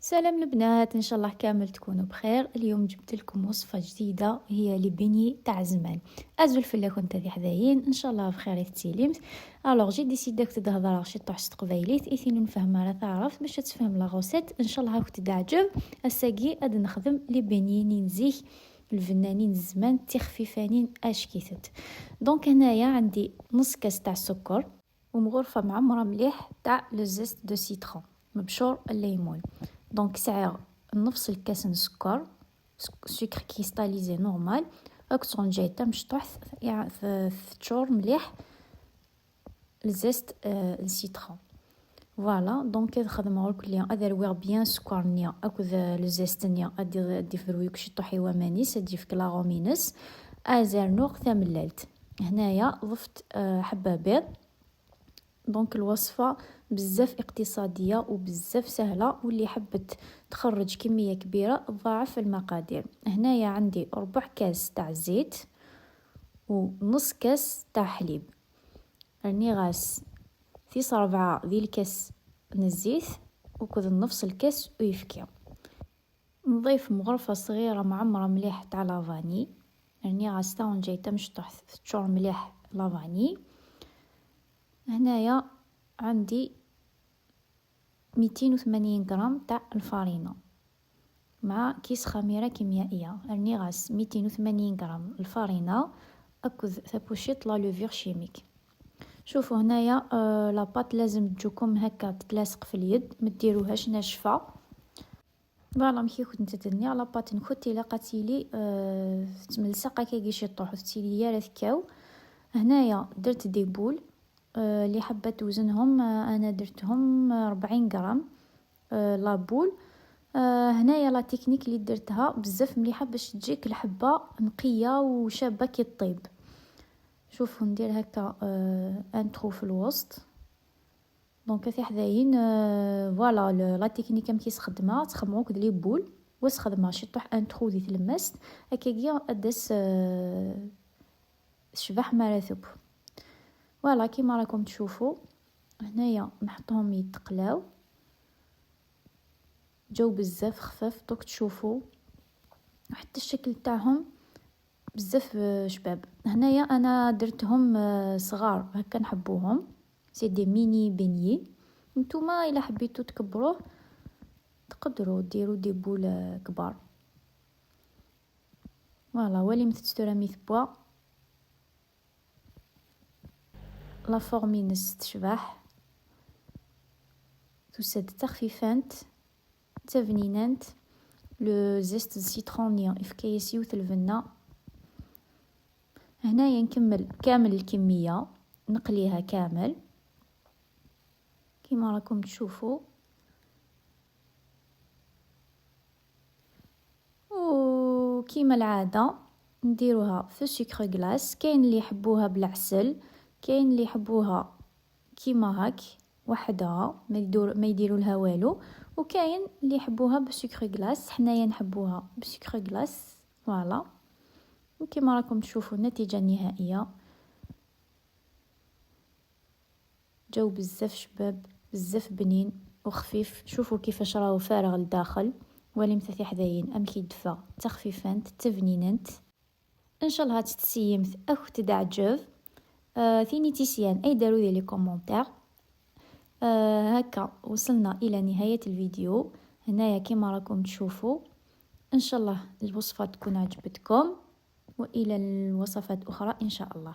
سلام البنات، ان شاء الله كامل تكونوا بخير. اليوم جبت لكم وصفه جديده، هي لي بيني تاع زمان. ازول فلا كنت هذه حذاين ان شاء الله بخير تسيلمت. الوغ جي ديسيديت تهضر شي طوح تقبايليت ايثين نفهم راه تعرف باش تفهم لا غوسيت ان شاء الله هاك تدعجب. اساكي اد نخدم لي بيني نزيه الفنانين الزمان تخفيفانين اشكيثت. دونك هنايا عندي نص كاس تاع السكر ومغرفه معمره مليح تاع لو زيست دو سيترون مبشور الليمون. دونك ساعه نفس الكاس نسكر سكر كريستاليزي نورمال اكسون جاي تا مشطوح يعني تشور مليح الزيست السيترون. فوالا دونك نخدمو الكل ادير بيان سكر نيا اكد لو زيست نيا ادي فرويك شي طوحي ومانيس ادي في كلاغومينس ازير نوغ ثمللت. هنايا ضفت حبه بيض. دونك الوصفه بزاف اقتصاديه وبزاف سهله، واللي حبت تخرج كميه كبيره ضاعف المقادير. هنايا عندي ربع كاس تاع زيت ونص كاس تاع حليب. راني غاس ثيس 4 ذي الكاس نزيت وكذا نفس الكاس ويفكي. نضيف مغرفه صغيره معمره مليح تاع لافاني. راني غاستا ونجي مشطوح تشور مليح لافاني. هنايا عندي 280 غرام تاع الفارينة مع كيس خميرة كيميائية. راني غاس 280 غرام الفارينة اكد ثبوشيط لا لوفير شيميك. شوفوا هنايا لاباط لازم تجوكم هكا تتلاصق في اليد، ما ديروهاش ناشفه. فوالا مكي كنت تدني لاباط نكوتي لقاتيلي تملصق كي شي طوح تسيلي يا ثكاو. هنايا درت دي بول اللي حابه توزنهم انا درتهم 40 غرام لابول. هنايا لا تكنيك اللي درتها بزاف مليحه باش تجيك الحبه نقيه وشابه كي الطيب. شوفوا ندير هكا ان ترو في الوسط. دونك في حذاين فوالا لا تكنيك كي تخدمها تخدموا كد لي بول وتخدمها شي طوح ان ترو دي تلمست هكاكيا ادس شبح مراتب. فوالا كيما راكم تشوفوا هنايا نحطهم يتقلاو جو بزاف خفاف. دوك تشوفوا حتى الشكل تاعهم بزاف شباب. هنايا انا درتهم صغار هكا نحبوهم سي دي ميني بينيي. نتوما الا حبيتو تكبروه تقدروا ديروا دي بول كبار. فوالا ولي متستورا ميثبوا لا فورمينس تشبح توسد تخفيفانت تفنينانت لو زيست السيترونيا افكايسي وثلفنا. هنايا نكمل كامل الكميه نقليها كامل كيما راكم تشوفوا. وكيما العاده نديروها في سكر غلاس. كاين اللي يحبوها بالعسل، كاين اللي يحبوها كيما هاك وحدها ما يديروا لها والو، وكاين اللي يحبوها بسكر غلاس. حنايا نحبوها بسكر غلاس. فوالا وكيما راكم تشوفوا النتيجه النهائيه جو بزاف شباب بزاف بنين وخفيف. شوفوا كيفاش راهو فارغ لداخل ولي مثاثي حذاين ام كي دفا تخفيفانت تفنيننت. ان شاء الله تتسيمت او تدعجب. ثيني تيسيان اي داروا لي كومونتير. هكا وصلنا الى نهايه الفيديو. هنايا كيما راكم تشوفوا ان شاء الله الوصفه تكون عجبتكم، والى الوصفات اخرى ان شاء الله.